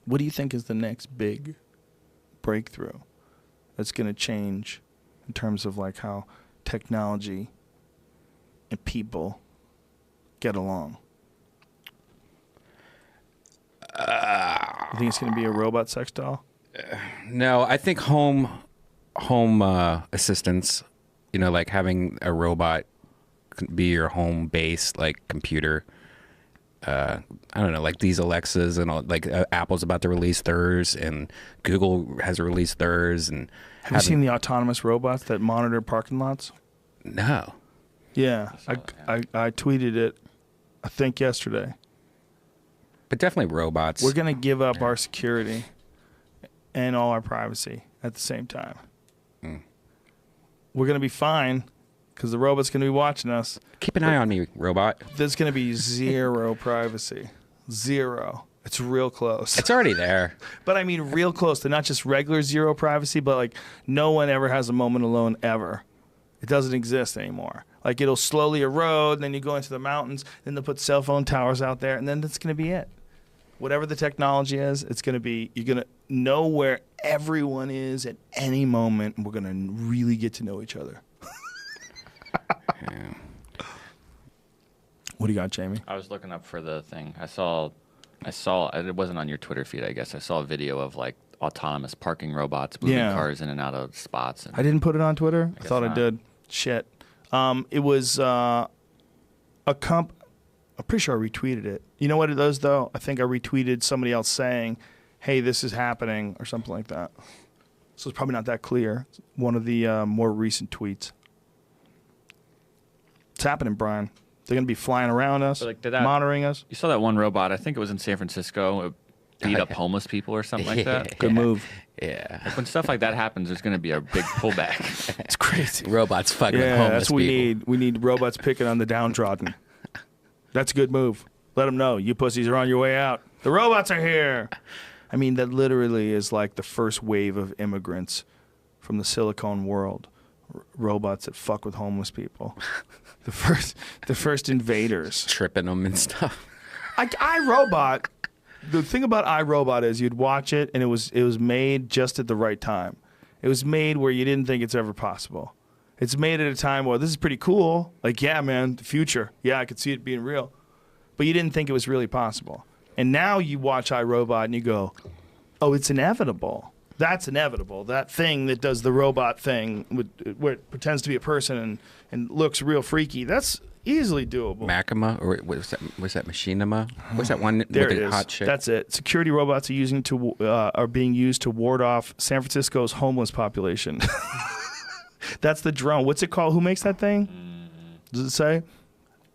What do you think is the next big breakthrough that's going to change in terms of like how technology and people get along? You think it's going to be a robot sex doll? No, I think home assistance, you know, like having a robot be your home base, like computer. I don't know, like these Alexas and all, like Apple's about to release theirs and Google has released theirs. And have you seen the autonomous robots that monitor parking lots? No. Yeah, I tweeted it, I think yesterday. But definitely robots. We're going to give up our security and all our privacy at the same time. We're going to be fine because the robot's going to be watching us. Keep an eye on me, robot. There's going to be zero privacy. Zero. It's real close. It's already there. But I mean real close to not just regular zero privacy, but like no one ever has a moment alone ever. It doesn't exist anymore. Like it'll slowly erode, and then you go into the mountains, then they'll put cell phone towers out there, and then that's going to be it. Whatever the technology is, it's going to be, you're going to know where everyone is at any moment, and we're going to really get to know each other. Yeah. What do you got, Jamie? I was looking up for the thing. I saw, it wasn't on your Twitter feed, I guess. I saw a video of like autonomous parking robots moving cars in and out of spots. And I didn't put it on Twitter. I thought not. I did. Shit. It was I'm pretty sure I retweeted it. You know what it does, though? I think I retweeted somebody else saying, hey, this is happening, or something like that. So it's probably not that clear. It's one of the more recent tweets. It's happening, Brian. They're going to be flying around us, like, monitoring us. You saw that one robot, I think it was in San Francisco, it beat up homeless people or something like that. Good move. Yeah. Like when stuff like that happens, there's going to be a big pullback. It's crazy. Robots fucking with Yeah, homeless that's what we people. need. We need robots picking on the downtrodden. That's a good move. Let them know. You pussies are on your way out. The robots are here. I mean, that literally is like the first wave of immigrants from the silicone world. Robots that fuck with homeless people. The first invaders. Tripping them and stuff. iRobot. The thing about iRobot is you'd watch it and it was made just at the right time. It was made where you didn't think it's ever possible. It's made at a time where this is pretty cool. Like, yeah, man, the future. Yeah, I could see it being real. But you didn't think it was really possible. And now you watch iRobot and you go, oh, it's inevitable. That's inevitable. That thing that does the robot thing where it pretends to be a person and looks real freaky, that's easily doable. Machinima, or was that Machinima? What's that one There with it the is. hot chick? That's it. Security robots are being used to ward off San Francisco's homeless population. That's the drone. What's it called? Who makes that thing? Does it say?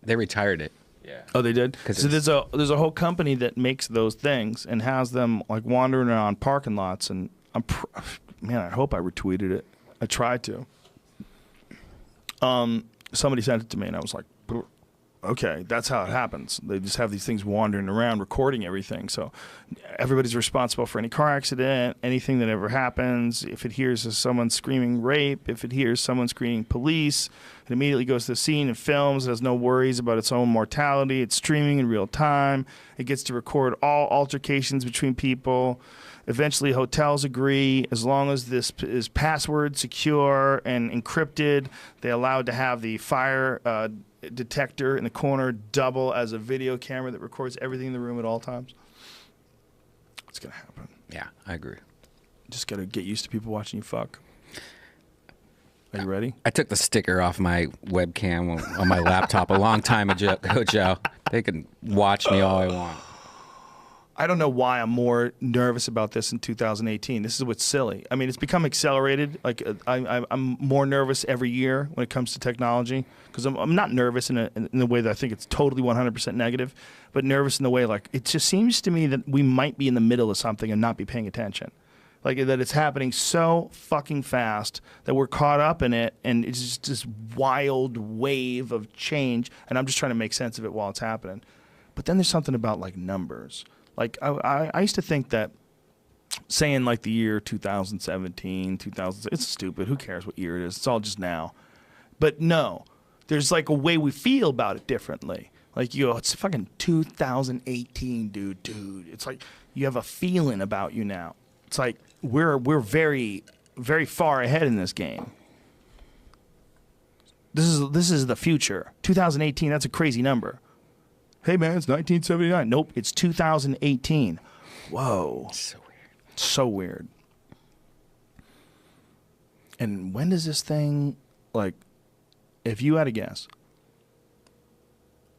They retired it. Yeah. Oh, they did? 'Cause So there's a whole company that makes those things and has them like wandering around parking lots. And man, I hope I retweeted it. I tried to. Somebody sent it to me, and I was like, okay, that's how it happens. They just have these things wandering around recording everything. So everybody's responsible for any car accident, anything that ever happens. If it hears someone screaming rape, if it hears someone screaming police, it immediately goes to the scene and films. It has no worries about its own mortality. It's streaming in real time. It gets to record all altercations between people. Eventually, hotels agree. As long as this is password secure and encrypted, they're allowed to have the fire detector in the corner double as a video camera that records everything in the room at all times. It's going to happen. Yeah, I agree. Just got to get used to people watching you fuck. Are you ready? I took the sticker off my webcam on my laptop a long time ago, Joe. They can watch me all I want. I don't know why I'm more nervous about this in 2018. This is what's silly. I mean, it's become accelerated. Like I'm more nervous every year when it comes to technology because I'm not nervous in a way that I think it's totally 100% negative, but nervous in the way like it just seems to me that we might be in the middle of something and not be paying attention. Like that it's happening so fucking fast that we're caught up in it, and it's just this wild wave of change, and I'm just trying to make sense of it while it's happening. But then there's something about like numbers. Like I used to think that saying like the year 2017, 2000, it's stupid. Who cares what year it is? It's all just now. But no, there's like a way we feel about it differently. Like you go, it's fucking 2018, dude. It's like You have a feeling about you now. It's like we're very, very far ahead in this game. This is the future. 2018, that's a crazy number. Hey man, it's 1979. Nope, it's 2018. Whoa. So weird. So weird. And when does this thing, like, if you had a guess,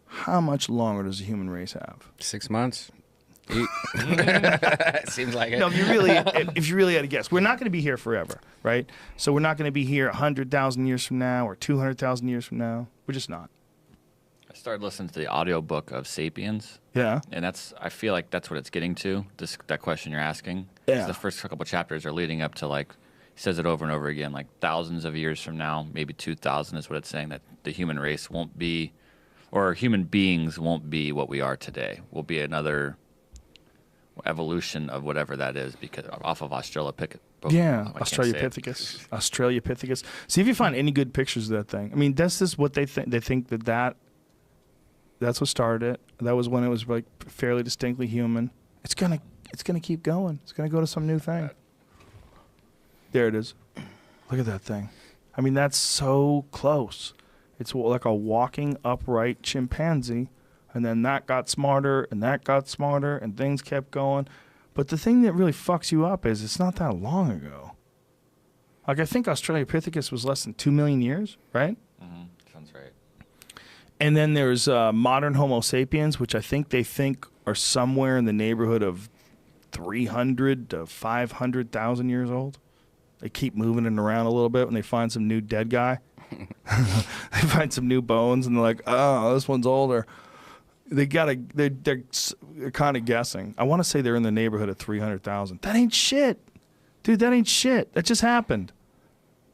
how much longer does the human race have? 6 months. Seems like it. No, if you really had to guess, we're not going to be here forever, right? So we're not going to be here 100,000 years from now or 200,000 years from now. We're just not. I started listening to the audiobook of Sapiens. Yeah. And I feel like that's what it's getting to, that question you're asking. Yeah. 'Cause the first couple of chapters are leading up to, like, he says it over and over again, like thousands of years from now, maybe 2,000 is what it's saying, that the human race won't be, or human beings won't be what we are today. We'll be another evolution of whatever that is, because off of Australopithecus. Yeah, Australopithecus. Australopithecus. See if you find any good pictures of that thing. I mean, that's just what they think. They think that's what started it. That was when it was like fairly distinctly human. It's gonna keep going. It's gonna go to some new thing. There it is. Look at that thing. I mean, that's so close. It's like a walking upright chimpanzee. And then that got smarter, and that got smarter, and things kept going. But the thing that really fucks you up is it's not that long ago. Like, I think Australopithecus was less than 2 million years, right? Mm-hmm. Sounds right. And then there's modern Homo sapiens, which they think are somewhere in the neighborhood of 300 to 500,000 years old. They keep moving it around a little bit when they find some new dead guy. They find some new bones, and they're like, oh, this one's older. They're kind of guessing. I want to say they're in the neighborhood of 300,000. That ain't shit. Dude, that ain't shit. That just happened.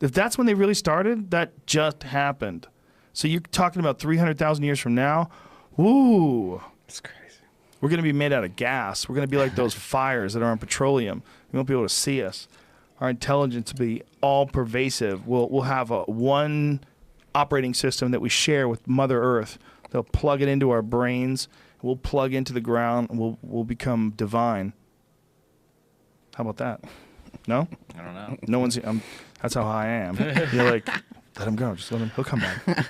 If that's when they really started, that just happened. So you're talking about 300,000 years from now? Woo. That's crazy. We're going to be made out of gas. We're going to be like those fires that are on petroleum. You won't be able to see us. Our intelligence will be all pervasive. We'll have one operating system that we share with Mother Earth. They'll plug it into our brains. We'll plug into the ground. And we'll become divine. How about that? No? I don't know. No one's. That's how high I am. You're like, let him go. Just let him. He'll come back.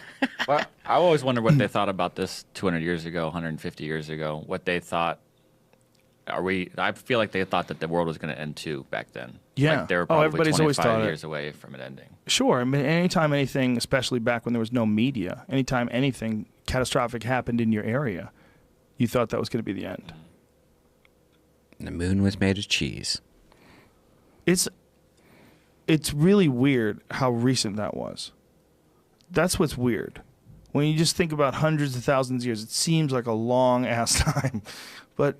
Well, I always wonder what they thought about this 200 years ago, 150 years ago. What they thought. I feel like they thought that the world was going to end too back then. Yeah. Like they were probably everybody's always 25 thought years away from it ending. Sure. I mean, anytime anything, especially back when there was no media, anytime anything catastrophic happened in your area, you thought that was going to be the end. And the moon was made of cheese. It's really weird how recent that was. That's what's weird. When you just think about hundreds of thousands of years, it seems like a long-ass time. But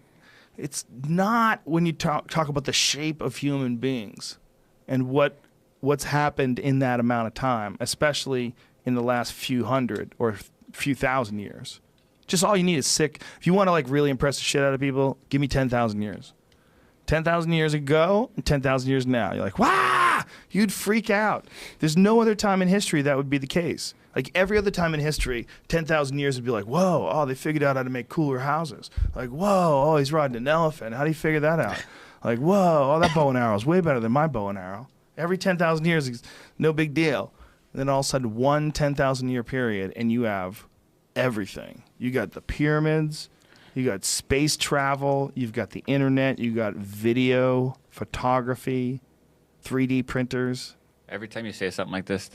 it's not when you talk about the shape of human beings and what's happened in that amount of time, especially in the last few hundred or few thousand years. Just all you need is sick. If you want to like really impress the shit out of people, give me 10,000 years. 10,000 years ago and 10,000 years now. You're like, wah! You'd freak out. There's no other time in history that would be the case. Like every other time in history, 10,000 years would be like, whoa, oh, they figured out how to make cooler houses. Like, whoa, oh, he's riding an elephant. How do you figure that out? Like, whoa, oh, that bow and arrow is way better than my bow and arrow. Every 10,000 years is no big deal. And then all of a sudden, one 10,000 year period, and you have everything. You got the pyramids, you got space travel, you've got the internet, you got video, photography, 3D printers. Every time you say something like this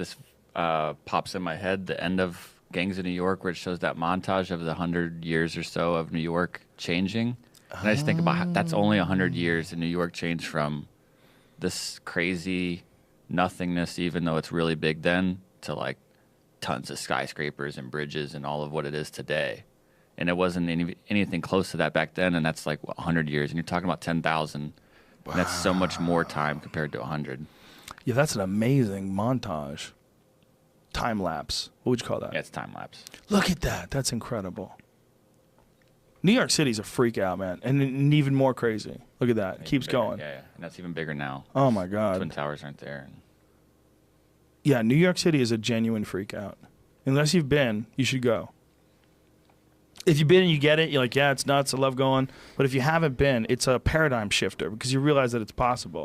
pops in my head, the end of Gangs of New York, where it shows that montage of the 100 years or so of New York changing. And I just think about how that's only 100 years, and New York changed from this crazy nothingness, even though it's really big then, to like tons of skyscrapers and bridges and all of what it is today. And it wasn't anything close to that back then, and that's like 100 years. And you're talking about 10,000. Wow. And that's so much more time compared to 100. Yeah, that's an amazing montage. Time lapse. What would you call that? Yeah, it's time lapse. Look at that. That's incredible. New York City's a freak out, man. And even more crazy. Look at that. It keeps bigger. going. Yeah. And that's even bigger now. Oh, my God. Twin Towers aren't there. Yeah, New York City is a genuine freak out. Unless you've been, you should go. if you've been and you get it, you're like, yeah, it's nuts. I love going. But if you haven't been, it's a paradigm shifter because you realize that it's possible.